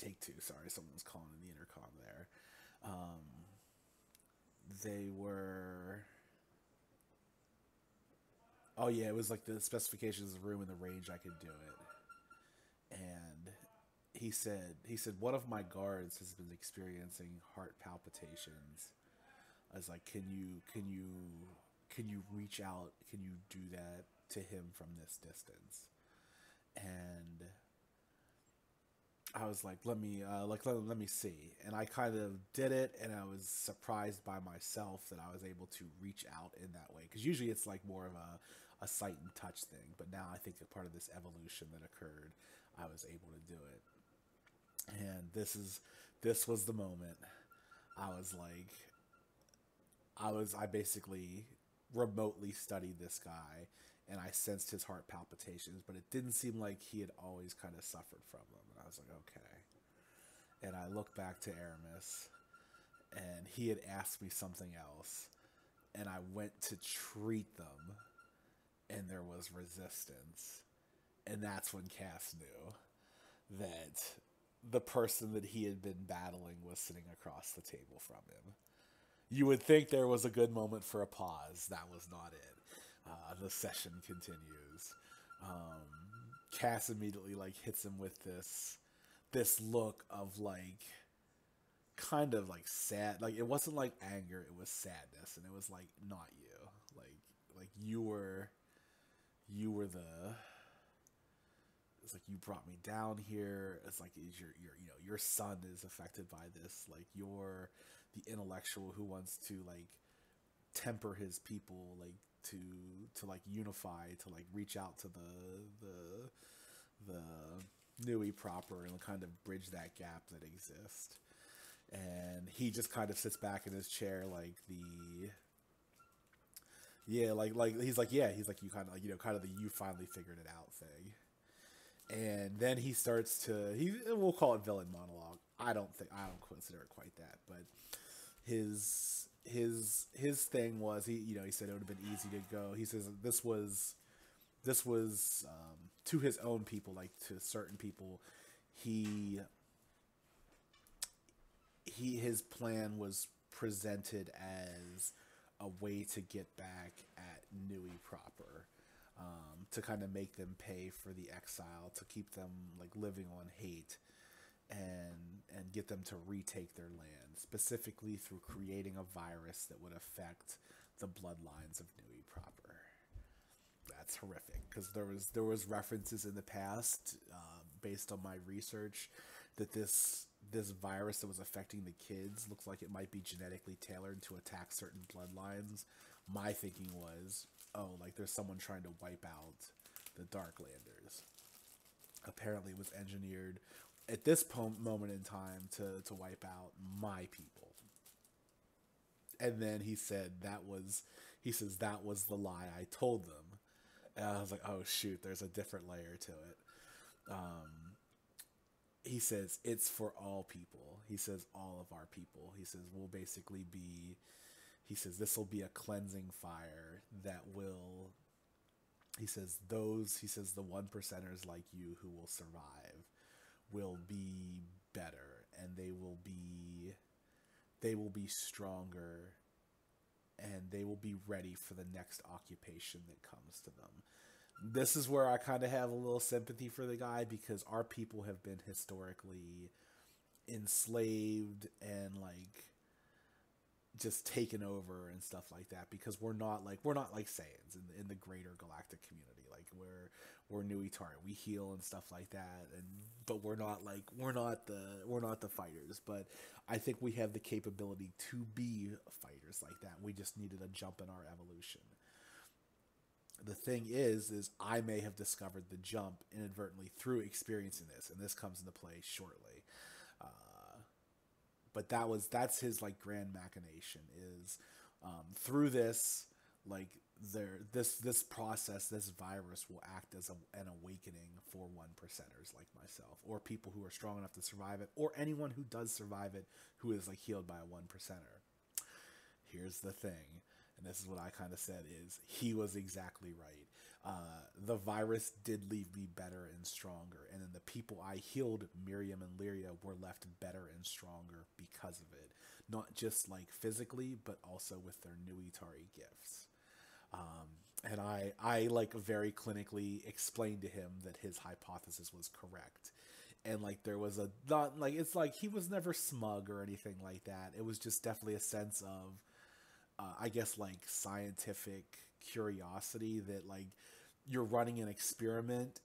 take two. Sorry, someone's calling in the intercom there. They were. Oh yeah, it was like the specifications of the room and the range I could do it. And he said one of my guards has been experiencing heart palpitations. I was like, can you reach out? Can you do that to him from this distance? And I was like, let me see. And I kind of did it, and I was surprised by myself that I was able to reach out in that way. Because usually it's like more of a sight and touch thing, but now I think a part of this evolution that occurred, I was able to do it. And this was the moment. I was like, I basically remotely studied this guy, and I sensed his heart palpitations, but it didn't seem like he had always kind of suffered from them. And I was like, okay. And I looked back to Aramis, and he had asked me something else, and I went to treat them, and there was resistance. And that's when Cass knew that the person that he had been battling was sitting across the table from him. You would think there was a good moment for a pause. That was not it. The session continues. Cass immediately like hits him with this look of like kind of like sad. Like it wasn't like anger, it was sadness, and it was like not you. Like you were the. It's like you brought me down here. It's like is your son is affected by this. Like you're the intellectual who wants to like temper his people, like to like unify, to like reach out to the Nui proper and kind of bridge that gap that exists. And he just kind of sits back in his chair like the yeah like he's like you kind of like kind of the you finally figured it out thing. And then he starts to we'll call it villain monologue. I don't consider it quite that, but his thing was he said it would have been easy to go. He says this was to his own people, like to certain people. He his plan was presented as a way to get back at Nui proper, to kind of make them pay for the exile, to keep them like living on hate, and get them to retake their land, specifically through creating a virus that would affect the bloodlines of Nui proper. That's horrific because there was references in the past, based on my research, that this virus that was affecting the kids looks like it might be genetically tailored to attack certain bloodlines. My thinking was, oh, like there's someone trying to wipe out the Darklanders. Apparently, it was engineered at this moment in time to wipe out my people. And then he says that was the lie I told them. And I was like, oh shoot, there's a different layer to it. He says it's for all people. He says all of our people. He says we'll basically be. He says this will be a cleansing fire that will. He says those. He says the 1%ers like you who will survive will be better, and they will be stronger, and they will be ready for the next occupation that comes to them. This is where I kind of have a little sympathy for the guy because our people have been historically enslaved and like just taken over and stuff like that because we're not like Saiyans in the greater galactic community. Like we're New Etari, we heal and stuff like that, and but we're not the fighters. But I think we have the capability to be fighters like that. We just needed a jump in our evolution. The thing is I may have discovered the jump inadvertently through experiencing this, and this comes into play shortly. But that's his like grand machination is, through this like this process, this virus will act as an awakening for 1%ers like myself, or people who are strong enough to survive it, or anyone who does survive it who is like healed by a 1%er. Here's the thing, and this is what I kind of said, is he was exactly right. the virus did leave me better and stronger. And then the people I healed, Miriam and Lyria, were left better and stronger because of it. Not just like physically, but also with their Nuitari gifts. And I like very clinically explained to him that his hypothesis was correct. And like there was a not like it's like he was never smug or anything like that. It was just definitely a sense of I guess like scientific curiosity that like you're running an experiment,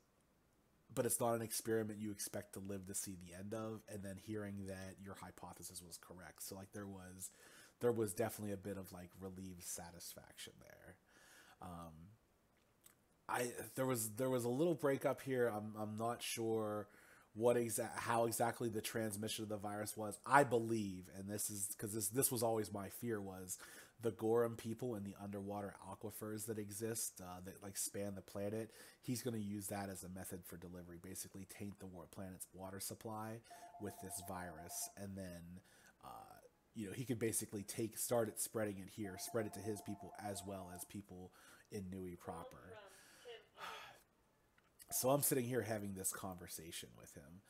but it's not an experiment you expect to live to see the end of, and then hearing that your hypothesis was correct. So like there was definitely a bit of like relieved satisfaction there. Um, I there was a little breakup here. I'm not sure how exactly the transmission of the virus was. I believe, and this is because this was always my fear, was the Gorum people and the underwater aquifers that exist that like span the planet. He's going to use that as a method for delivery. Basically, taint the planet's water supply with this virus, and then he could basically start it spreading it here, spread it to his people as well as people in Nui proper. So I'm sitting here having this conversation with him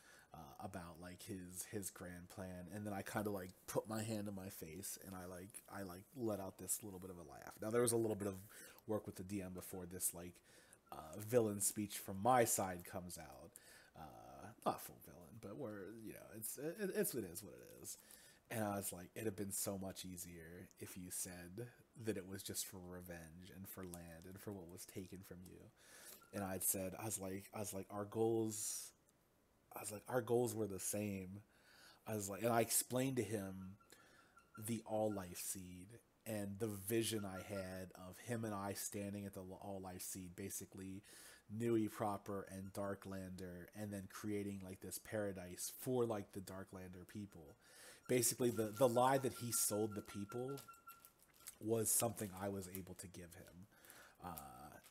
about like his grand plan, and then I kind of like put my hand in my face and I let out this little bit of a laugh. Now there was a little bit of work with the DM before this like villain speech from my side comes out. Not full villain, but it's it is what it is. And I was like, it'd have been so much easier if you said that it was just for revenge and for land and for what was taken from you. And I'd said, our goals were the same. And I explained to him the All Life Seed and the vision I had of him and I standing at the All Life Seed, basically Nui proper and Darklander, and then creating like this paradise for like the Darklander people. Basically, the lie that he sold the people was something I was able to give him.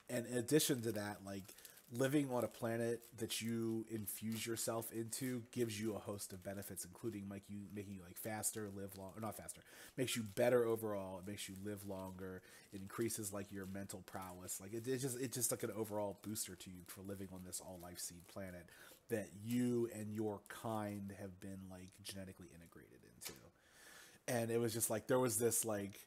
And in addition to that, like living on a planet that you infuse yourself into gives you a host of benefits, including making you like faster, live long, or not faster, makes you better overall. It makes you live longer. It increases like your mental prowess. Like it's just like an overall booster to you for living on this all life seed planet that you and your kind have been like genetically integrated into. And it was just like there was this like.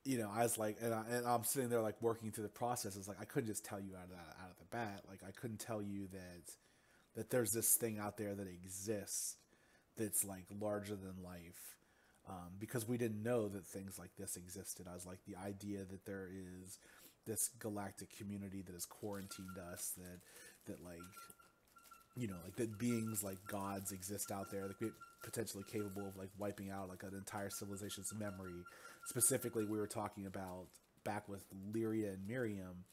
I was like, and I'm sitting there like working through the process. It's like I couldn't just tell you out of the bat. Like I couldn't tell you that there's this thing out there that exists that's like larger than life, because we didn't know that things like this existed. I was like the idea that there is this galactic community that has quarantined us, that like like that beings like gods exist out there, like potentially capable of like wiping out like an entire civilization's memory. Specifically, we were talking about back with Lyria and Miriam.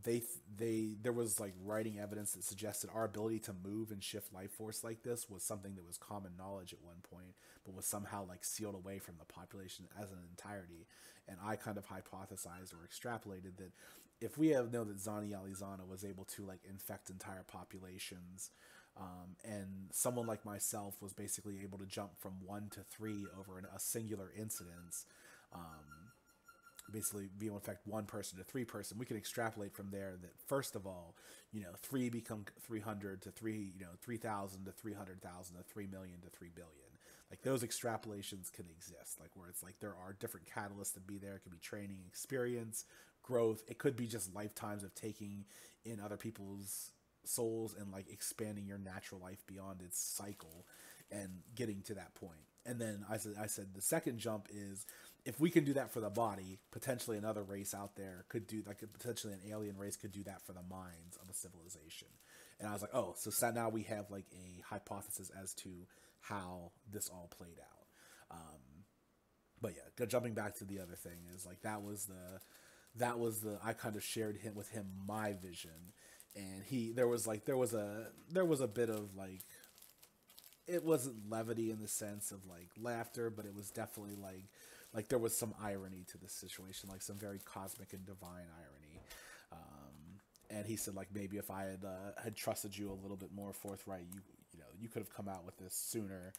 There was like writing evidence that suggested our ability to move and shift life force like this was something that was common knowledge at one point, but was somehow like sealed away from the population as an entirety. And I kind of hypothesized or extrapolated that if we have known that Zani Alizana was able to like infect entire populations, and someone like myself was basically able to jump from 1 to 3 over a singular incidence, basically be able to affect 1 person to 3 person, we can extrapolate from there that first of all, 3 become 300 to 3,000 to 300,000 to 3 million to 3 billion. Like those extrapolations can exist, like where it's like there are different catalysts to be there. It could be training, experience, growth. It could be just lifetimes of taking in other people's souls and like expanding your natural life beyond its cycle and getting to that point. And then I said the second jump is if we can do that for the body, potentially another race out there could do like potentially an alien race could do that for the minds of a civilization. And I was like, oh, so now we have like a hypothesis as to how this all played out. But yeah, jumping back to the other thing is like that was the I kind of shared with him my vision, and there was a bit of like, it wasn't levity in the sense of like laughter, but it was definitely like there was some irony to this situation, like some very cosmic and divine irony. And he said like maybe if I had trusted you a little bit more forthright, you could have come out with this sooner,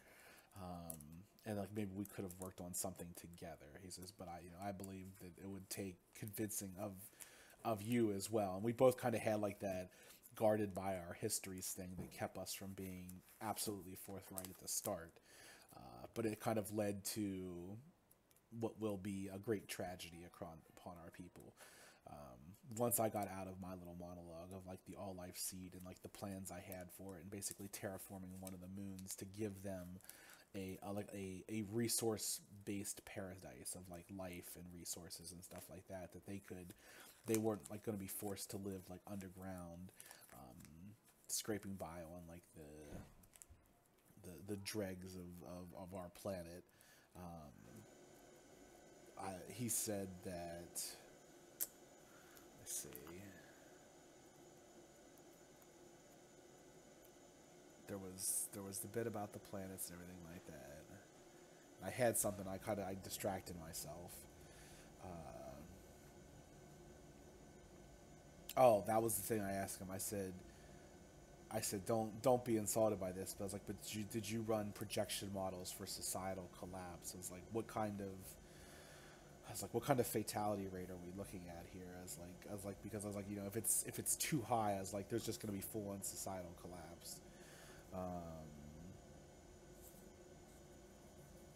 and like maybe we could have worked on something together. He says, but I believe that it would take convincing of you as well. And we both kind of had like that guarded by our histories thing that kept us from being absolutely forthright at the start. But it kind of led to what will be a great tragedy upon our people. Once I got out of my little monologue of like the all life seed and like the plans I had for it, and basically terraforming one of the moons to give them a resource based paradise of like life and resources and stuff like that, that they weren't like going to be forced to live like underground, scraping by on like the dregs of our planet. He said that, let's see, there was the bit about the planets and everything like that. I had something, I distracted myself. Oh, that was the thing I asked him. I said, don't be insulted by this. But I was like, but did you run projection models for societal collapse? I was like, what kind of fatality rate are we looking at here? Because I was like, if it's too high, I was like, there's just going to be full on societal collapse. Um,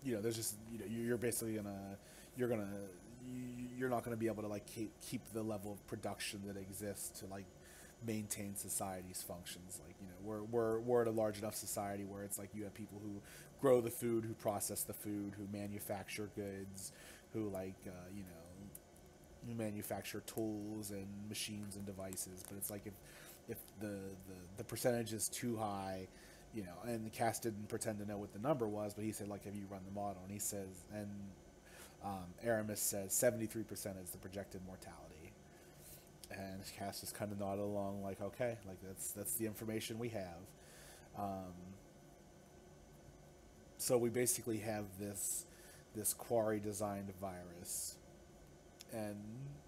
there's just, you're basically you're gonna, you're not gonna be able to like keep the level of production that exists to like maintain society's functions. Like, we're at a large enough society where it's like you have people who grow the food, who process the food, who manufacture goods, who like who manufacture tools and machines and devices. But it's like if the percentage is too high, and the cast didn't pretend to know what the number was, but he said, like, have you run the model? And he says, and Aramis says 73% is the projected mortality. And Cass just kind of nodded along, like, okay, like that's the information we have. Um, so we basically have this quarry designed virus, and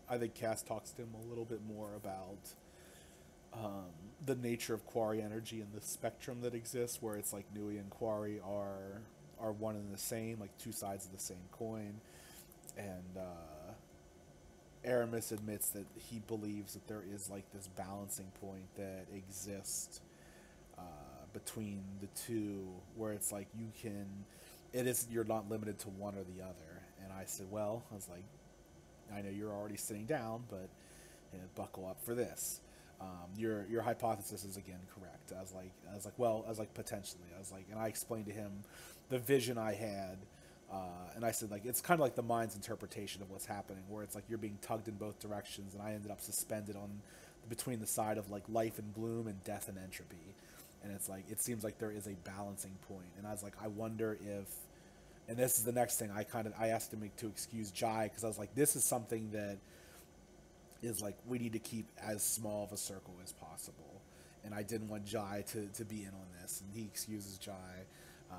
I think Cass talks to him a little bit more about the nature of quarry energy and the spectrum that exists, where it's like Nui and quarry are one and the same, like two sides of the same coin. And Aramis admits that he believes that there is like this balancing point that exists between the two, where it's like you're not limited to one or the other. And I said, well, I was like, I know you're already sitting down, but buckle up for this. Your hypothesis is again correct. I was like, potentially. I was like, and I explained to him the vision I had, and I said, like, it's kind of like the mind's interpretation of what's happening, where it's like you're being tugged in both directions, and I ended up suspended on between the side of like life and bloom and death and entropy, and it's like it seems like there is a balancing point, and I was like, I wonder if, and this is the next thing I asked him to excuse Jai, because I was like, this is something that is like we need to keep as small of a circle as possible, and I didn't want Jai to be in on this, and he excuses Jai, and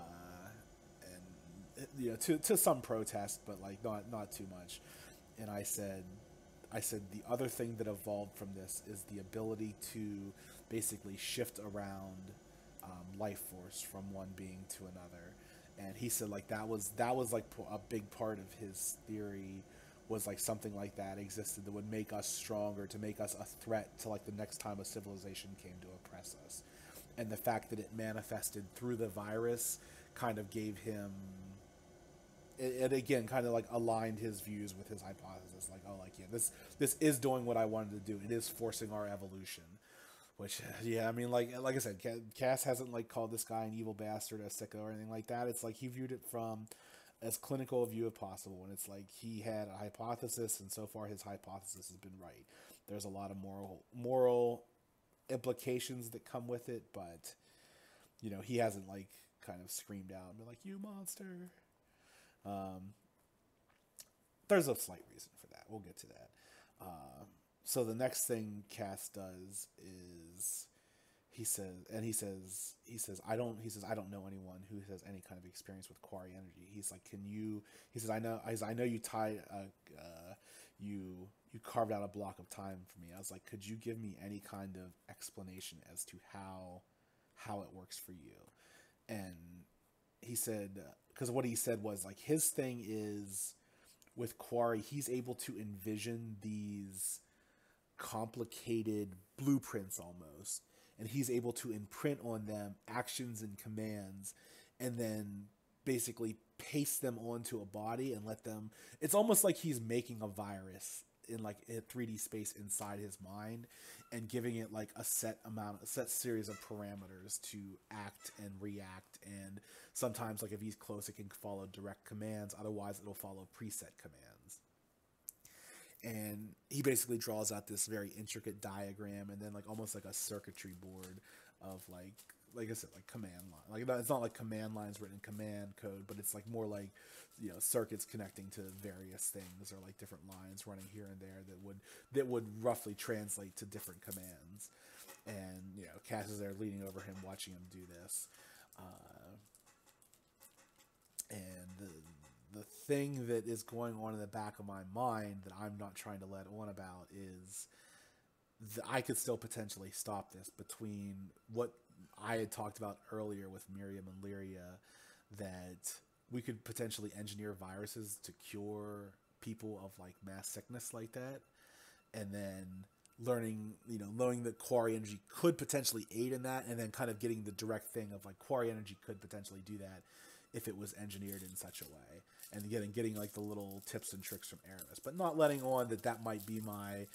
to some protest, but like not too much. And I said the other thing that evolved from this is the ability to basically shift around life force from one being to another. And he said like that was like a big part of his theory, was like something like that existed that would make us stronger, to make us a threat to like the next time a civilization came to oppress us. And the fact that it manifested through the virus kind of gave him it again kind of like aligned his views with his hypothesis, like, oh, like, yeah, this is doing what I wanted to do. It is forcing our evolution. Which, yeah, I mean, like I said, Cass hasn't like called this guy an evil bastard, a sicko, or anything like that. It's like he viewed it from as clinical a view as possible, and it's like he had a hypothesis, and so far his hypothesis has been right. There's a lot of moral implications that come with it, but he hasn't like kind of screamed out and been like, "You monster." There's a slight reason for that. We'll get to that. So the next thing Cass does is he says I don't know anyone who has any kind of experience with quarry energy. He's like, he says, I know you tied you carved out a block of time for me. I was like, could you give me any kind of explanation as to how it works for you? And he said, because what he said was like his thing is with quarry, he's able to envision these complicated blueprints almost, and he's able to imprint on them actions and commands, and then basically paste them onto a body and let them. It's almost like he's making a virus in like a 3D space inside his mind, and giving it like a set series of parameters to act and react. And sometimes, like if he's close, it can follow direct commands. Otherwise, it'll follow preset commands. And he basically draws out this very intricate diagram, and then like almost like a circuitry board of like I said, like command line. Like it's not like command lines written in command code, but it's like more like, you know, circuits connecting to various things, or like different lines running here and there that would roughly translate to different commands. And you know, Cass is there leaning over him, watching him do this. And the thing that is going on in the back of my mind that I'm not trying to let on about is that I could still potentially stop this between what I had talked about earlier with Miriam and Lyria, that we could potentially engineer viruses to cure people of like mass sickness like that, and then knowing that Quarry Energy could potentially aid in that, and then kind of getting the direct thing of like Quarry Energy could potentially do that if it was engineered in such a way, and getting like the little tips and tricks from Aramis, but not letting on that might be my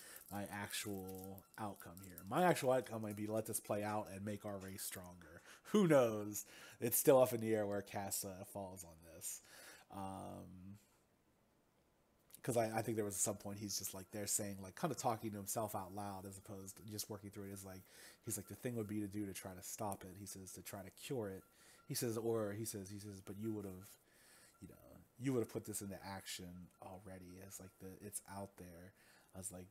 actual outcome here. My actual outcome might be to let this play out and make our race stronger. Who knows? It's still up in the air where Cass falls on this. Because I think there was some point he's just like there saying, like, kind of talking to himself out loud as opposed to just working through it. Is like, he's like, the thing would be to do to try to stop it. He says to try to cure it. He says, but you would have put this into action already. It's like it's out there. I was like,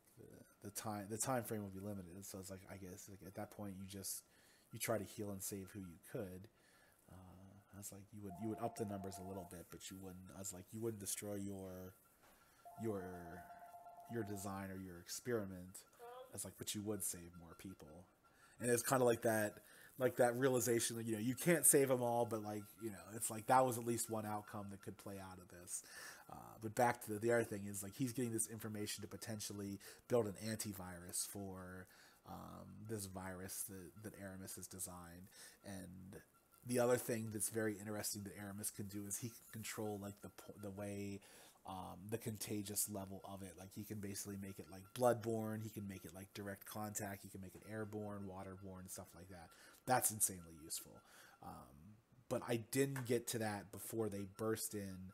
the time frame would be limited. So it's like, I guess like at that point you try to heal and save who you could. I was like, you would up the numbers a little bit, but you wouldn't. I was like, you wouldn't destroy your design or your experiment. I was like, but you would save more people. And it's kind of like that realization that, you know, you can't save them all, but like, you know, it's like that was at least one outcome that could play out of this. But back to the other thing is, like, he's getting this information to potentially build an antivirus for this virus that Aramis has designed. And the other thing that's very interesting that Aramis can do is he can control like the way the contagious level of it. Like, he can basically make it like bloodborne, he can make it like direct contact, he can make it airborne, waterborne, stuff like that. That's insanely useful. But I didn't get to that before they burst in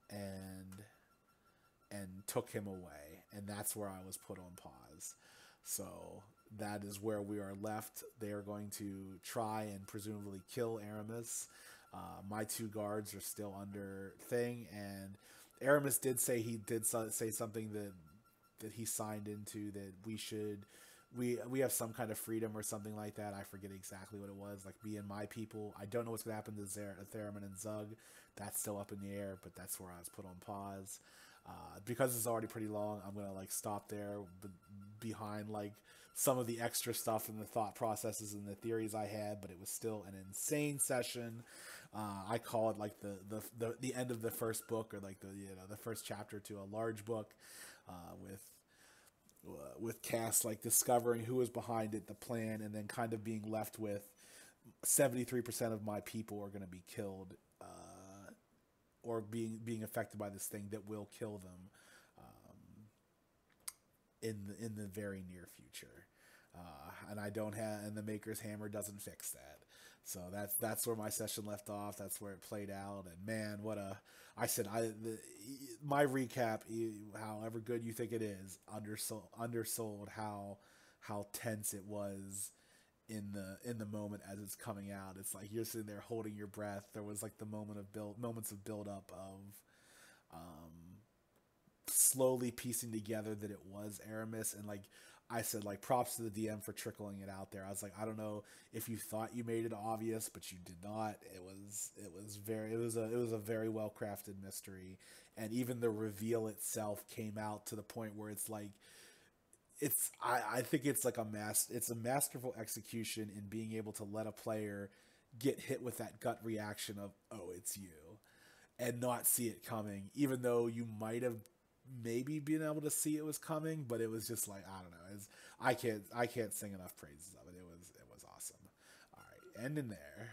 and took him away, and that's where I was put on pause. So that is where we are left. They are going to try and presumably kill Aramis. My two guards are still under thing, and Aramis did say say something that he signed into, that we have some kind of freedom or something like that. I forget exactly what it was. Like, me and my people. I don't know what's going to happen to Theremin and Zug. That's still up in the air, but that's where I was put on pause. Because it's already pretty long, I'm going to like stop there behind like some of the extra stuff and the thought processes and the theories I had, but it was still an insane session. I call it like the end of the first book, or like the first chapter to a large book, with Cass like discovering who was behind it, the plan, and then kind of being left with 73% of my people are going to be killed, or being affected by this thing that will kill them in the very near future. And the Maker's Hammer doesn't fix that. So that's where my session left off. That's where it played out. And man, my recap, however good you think it is, undersold how tense it was in the moment as it's coming out. It's like you're sitting there holding your breath. There was like the moments of build up of slowly piecing together that it was Aramis. And like I said, like, props to the DM for trickling it out there. I was like, I don't know if you thought you made it obvious, but you did not. It was a very well crafted mystery, and even the reveal itself came out to the point where it's like, I think it's like it's a masterful execution in being able to let a player get hit with that gut reaction of, oh, it's you, and not see it coming, even though you might have maybe being able to see it was coming, but it was just like, I don't know. I can't sing enough praises of it. It was awesome. All right, ending there.